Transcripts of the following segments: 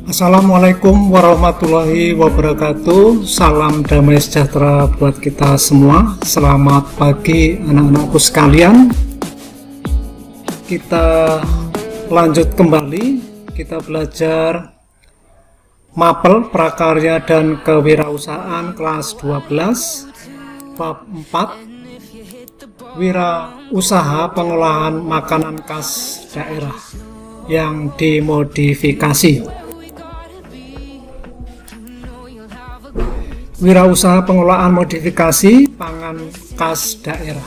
Assalamualaikum warahmatullahi wabarakatuh. Salam damai sejahtera buat kita semua. Selamat pagi anak-anakku sekalian. Kita lanjut kembali. Kita belajar mapel prakarya dan kewirausahaan kelas 12 bab 4 wirausaha pengolahan makanan khas daerah yang dimodifikasi. Wirausaha pengolahan modifikasi pangan khas daerah.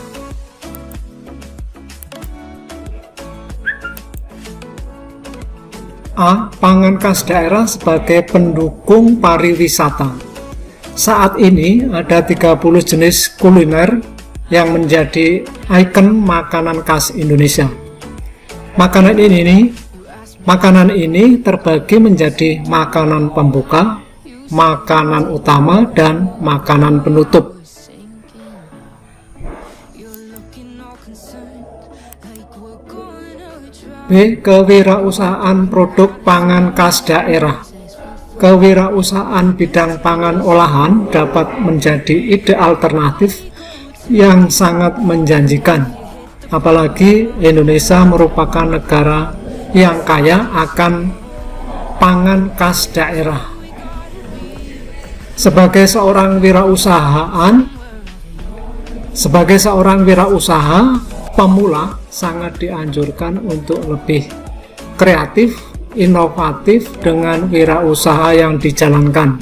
A. Pangan khas daerah sebagai pendukung pariwisata. Saat ini ada 30 jenis kuliner yang menjadi ikon makanan khas Indonesia. Makanan ini terbagi menjadi makanan pembuka, makanan utama, dan makanan penutup. B. Kewirausahaan produk pangan khas daerah. Kewirausahaan bidang pangan olahan dapat menjadi ide alternatif yang sangat menjanjikan, apalagi Indonesia merupakan negara yang kaya akan pangan khas daerah. Sebagai seorang wirausaha pemula sangat dianjurkan untuk lebih kreatif, inovatif dengan wirausaha yang dijalankan.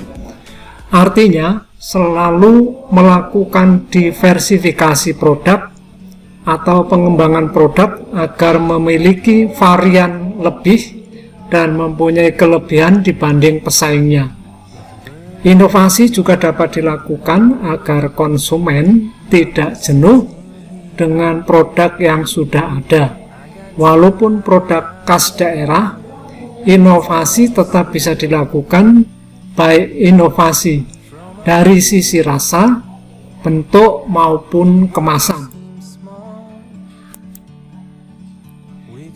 Artinya, selalu melakukan diversifikasi produk atau pengembangan produk agar memiliki varian lebih dan mempunyai kelebihan dibanding pesaingnya. Inovasi juga dapat dilakukan agar konsumen tidak jenuh dengan produk yang sudah ada. Walaupun produk khas daerah, inovasi tetap bisa dilakukan, baik inovasi dari sisi rasa, bentuk, maupun kemasan.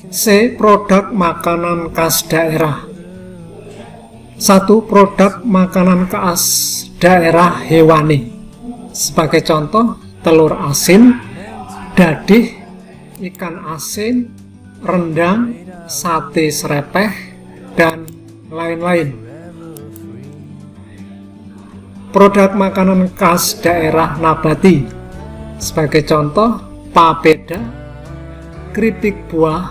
C. Produk makanan khas daerah. 1. Produk makanan khas daerah hewani. Sebagai contoh, telur asin, dadih, ikan asin, rendang, sate serepeh, dan lain-lain. Produk makanan khas daerah nabati. Sebagai contoh, papeda, keripik buah,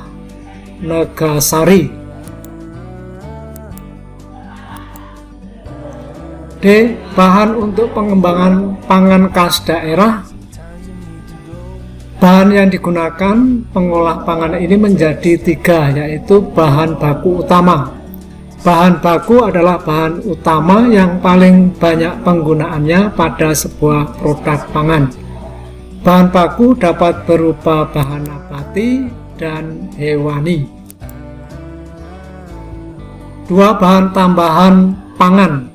negasari. D. Bahan untuk pengembangan pangan khas daerah. Bahan yang digunakan pengolah pangan ini menjadi 3, yaitu bahan baku utama. Bahan baku adalah bahan utama yang paling banyak penggunaannya pada sebuah produk pangan. Bahan baku dapat berupa bahan nabati dan hewani. 2. Bahan tambahan pangan.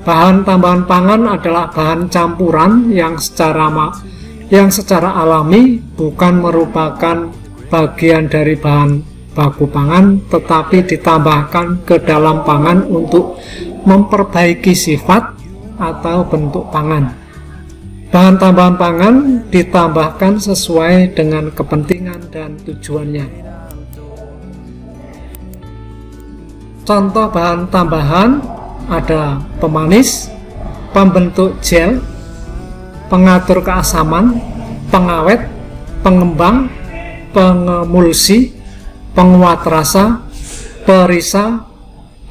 Bahan tambahan pangan adalah bahan campuran yang secara alami bukan merupakan bagian dari bahan baku pangan, tetapi ditambahkan ke dalam pangan untuk memperbaiki sifat atau bentuk pangan. Bahan tambahan pangan ditambahkan sesuai dengan kepentingan dan tujuannya. Contoh bahan tambahan ada pemanis, pembentuk gel, pengatur keasaman, pengawet, pengembang, pengemulsi, penguat rasa, perisa,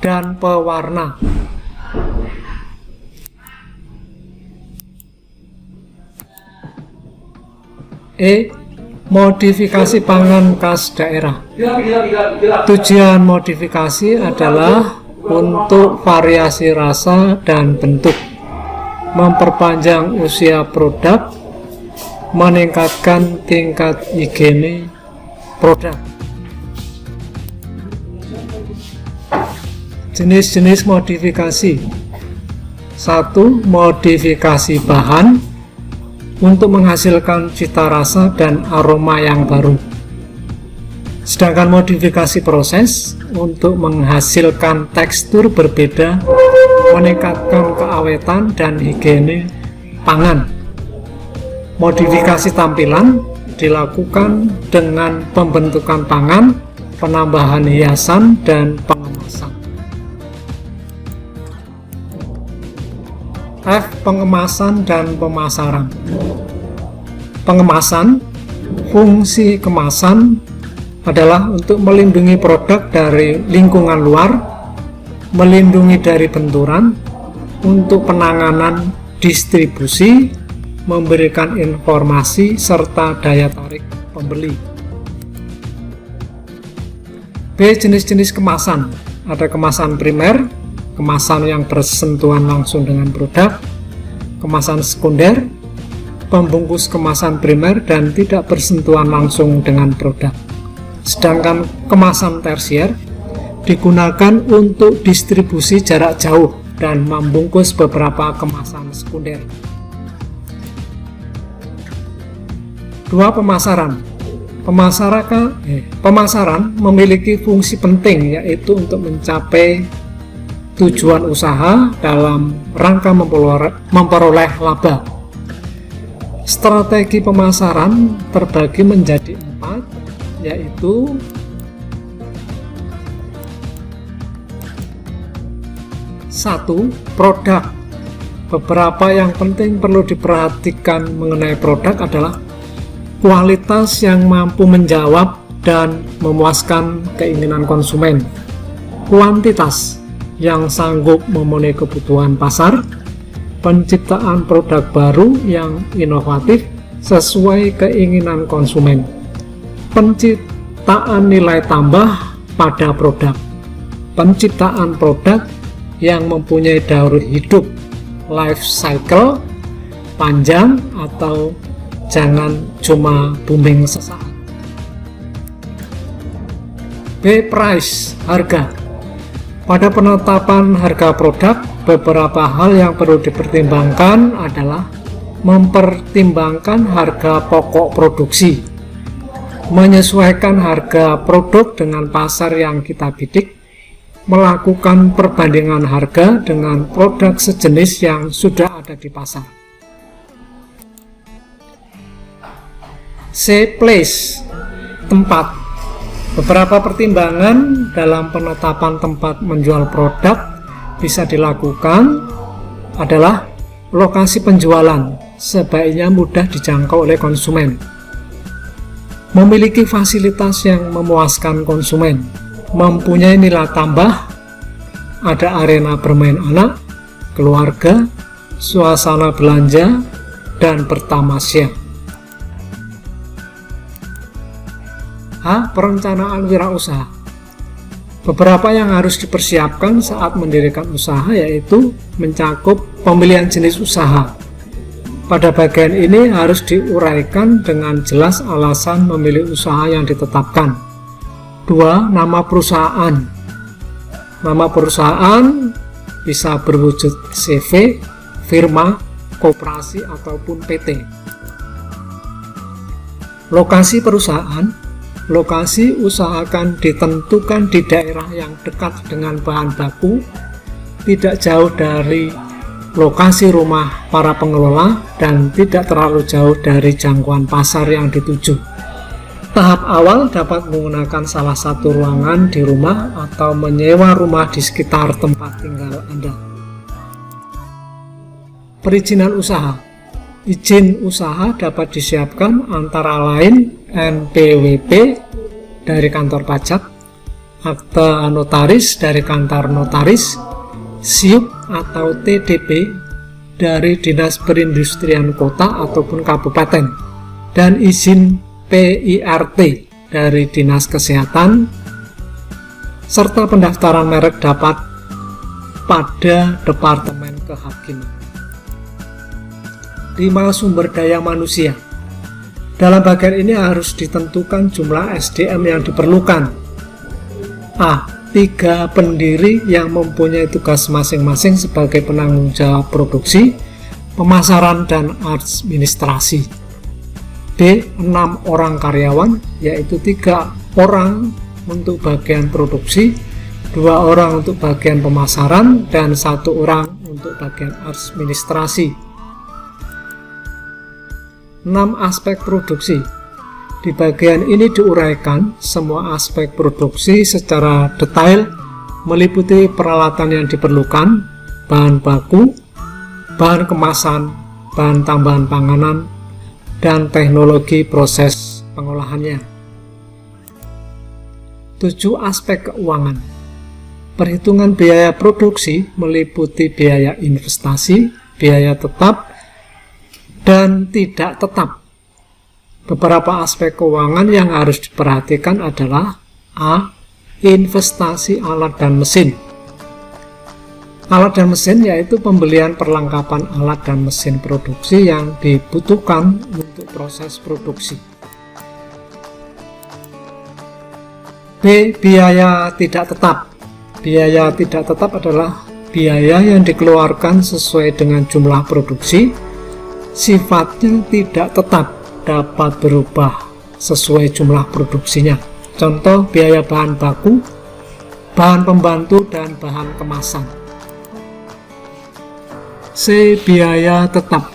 dan pewarna. E. Modifikasi pangan khas daerah. Tujuan modifikasi adalah untuk variasi rasa dan bentuk, memperpanjang usia produk, meningkatkan tingkat higienis produk. Jenis-jenis modifikasi. 1. Modifikasi bahan untuk menghasilkan cita rasa dan aroma yang baru. Sedangkan modifikasi proses untuk menghasilkan tekstur berbeda, meningkatkan keawetan dan higiene pangan. Modifikasi tampilan dilakukan dengan pembentukan pangan, penambahan hiasan, dan pengemasan. F. Pengemasan dan pemasaran. Pengemasan, fungsi kemasan adalah untuk melindungi produk dari lingkungan luar, melindungi dari benturan, untuk penanganan distribusi, memberikan informasi, serta daya tarik pembeli. B. Jenis-jenis kemasan. Ada kemasan primer, kemasan yang bersentuhan langsung dengan produk, kemasan sekunder, pembungkus kemasan primer dan tidak bersentuhan langsung dengan produk. Sedangkan kemasan tersier digunakan untuk distribusi jarak jauh dan membungkus beberapa kemasan sekunder. 2. Pemasaran. Pemasaran memiliki fungsi penting, yaitu untuk mencapai tujuan usaha dalam rangka memperoleh laba. Strategi pemasaran terbagi menjadi 4, yaitu satu, produk. Beberapa yang penting perlu diperhatikan mengenai produk adalah kualitas yang mampu menjawab dan memuaskan keinginan konsumen, kuantitas yang sanggup memenuhi kebutuhan pasar, penciptaan produk baru yang inovatif sesuai keinginan konsumen, penciptaan nilai tambah pada produk, penciptaan produk yang mempunyai daur hidup life cycle panjang atau jangan cuma booming sesaat. B. Price, harga. Pada penetapan harga produk, beberapa hal yang perlu dipertimbangkan adalah mempertimbangkan harga pokok produksi, menyesuaikan harga produk dengan pasar yang kita bidik, melakukan perbandingan harga dengan produk sejenis yang sudah ada di pasar. C. Place, tempat. Beberapa pertimbangan dalam penetapan tempat menjual produk bisa dilakukan adalah lokasi penjualan, sebaiknya mudah dijangkau oleh konsumen, memiliki fasilitas yang memuaskan konsumen, mempunyai nilai tambah, ada arena bermain anak, keluarga, suasana belanja, dan bertamasya. H. Perencanaan wirausaha. Beberapa yang harus dipersiapkan saat mendirikan usaha yaitu mencakup pemilihan jenis usaha. Pada bagian ini harus diuraikan dengan jelas alasan memilih usaha yang ditetapkan. 2. Nama perusahaan. Nama perusahaan bisa berwujud CV, firma, koperasi, ataupun PT. Lokasi perusahaan. Lokasi usahakan ditentukan di daerah yang dekat dengan bahan baku, tidak jauh dari lokasi rumah para pengelola, dan tidak terlalu jauh dari jangkauan pasar yang dituju. Tahap awal dapat menggunakan salah satu ruangan di rumah atau menyewa rumah di sekitar tempat tinggal Anda. Perizinan usaha. Izin usaha dapat disiapkan antara lain NPWP dari kantor pajak, akta notaris dari kantor notaris, SIUP atau TDP dari Dinas Perindustrian Kota ataupun Kabupaten, dan izin PIRT dari Dinas Kesehatan, serta pendaftaran merek dapat pada Departemen Kehakiman. 5. Sumber daya manusia. Dalam bagian ini harus ditentukan jumlah SDM yang diperlukan. A. 3 pendiri yang mempunyai tugas masing-masing sebagai penanggung jawab produksi, pemasaran, dan administrasi. D. 6 orang karyawan, yaitu 3 orang untuk bagian produksi, 2 orang untuk bagian pemasaran, dan 1 orang untuk bagian administrasi. 6 aspek produksi. Di bagian ini diuraikan semua aspek produksi secara detail, meliputi peralatan yang diperlukan, bahan baku, bahan kemasan, bahan tambahan panganan, dan teknologi proses pengolahannya. 7 aspek keuangan. Perhitungan biaya produksi meliputi biaya investasi, biaya tetap, dan tidak tetap. Beberapa aspek keuangan yang harus diperhatikan adalah A. Investasi alat dan mesin. Alat dan mesin yaitu pembelian perlengkapan alat dan mesin produksi yang dibutuhkan untuk proses produksi. B. Biaya tidak tetap. Biaya tidak tetap adalah biaya yang dikeluarkan sesuai dengan jumlah produksi, sifatnya tidak tetap, dapat berubah sesuai jumlah produksinya. Contoh biaya bahan baku, bahan pembantu, dan bahan kemasan. C. Biaya tetap.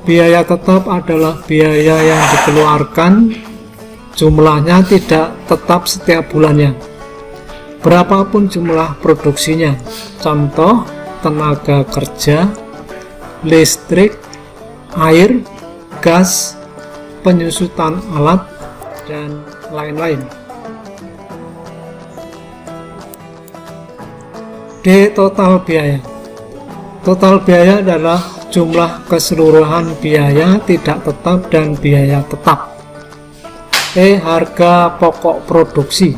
Biaya tetap adalah biaya yang dikeluarkan, jumlahnya tidak tetap setiap bulannya, berapapun jumlah produksinya. Contoh tenaga kerja, listrik, air, gas, penyusutan alat, dan lain-lain. D. Total biaya. Total biaya adalah jumlah keseluruhan biaya tidak tetap dan biaya tetap. E. Harga pokok produksi.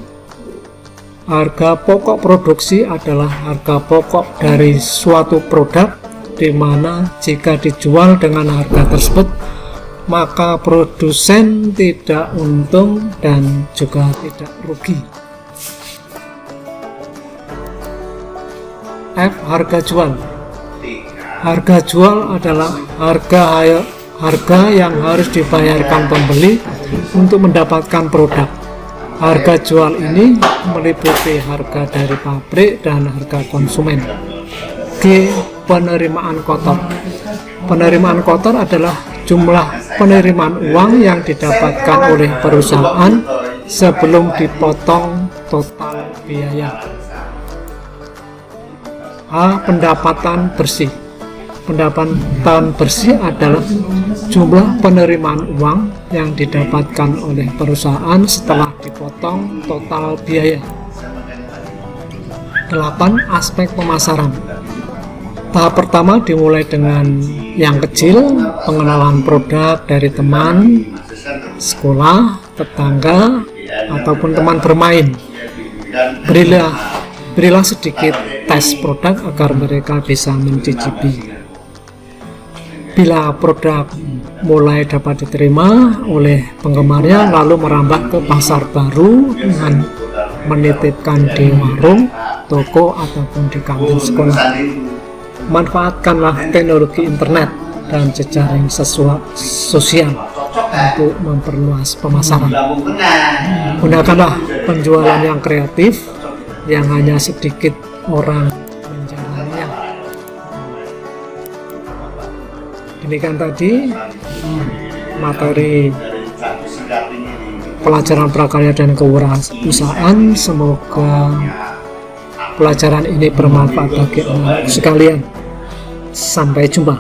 Harga pokok produksi adalah harga pokok dari suatu produk, di mana jika dijual dengan harga tersebut, maka produsen tidak untung dan juga tidak rugi. F. Harga jual. Harga jual adalah harga yang harus dibayarkan pembeli untuk mendapatkan produk. Harga jual ini meliputi harga dari pabrik dan harga konsumen. G. Penerimaan kotor. Penerimaan kotor adalah jumlah penerimaan uang yang didapatkan oleh perusahaan sebelum dipotong total biaya. A. Pendapatan bersih. Pendapatan bersih adalah jumlah penerimaan uang yang didapatkan oleh perusahaan setelah dipotong total biaya. 8. Aspek pemasaran. Tahap pertama dimulai dengan yang kecil, pengenalan produk dari teman, sekolah, tetangga, ataupun teman bermain. Berilah sedikit tes produk agar mereka bisa mencicipi. Bila produk mulai dapat diterima oleh penggemarnya, lalu merambah ke pasar baru dengan menitipkan di warung, toko, ataupun di kantin sekolah. Manfaatkanlah teknologi internet dan jejaring sosial untuk memperluas pemasaran. Gunakanlah penjualan yang kreatif yang hanya sedikit orang menjalaninya. Demikian tadi materi pelajaran prakarya dan kewirausahaan. Semoga pelajaran ini bermanfaat bagi sekalian. Sampai jumpa.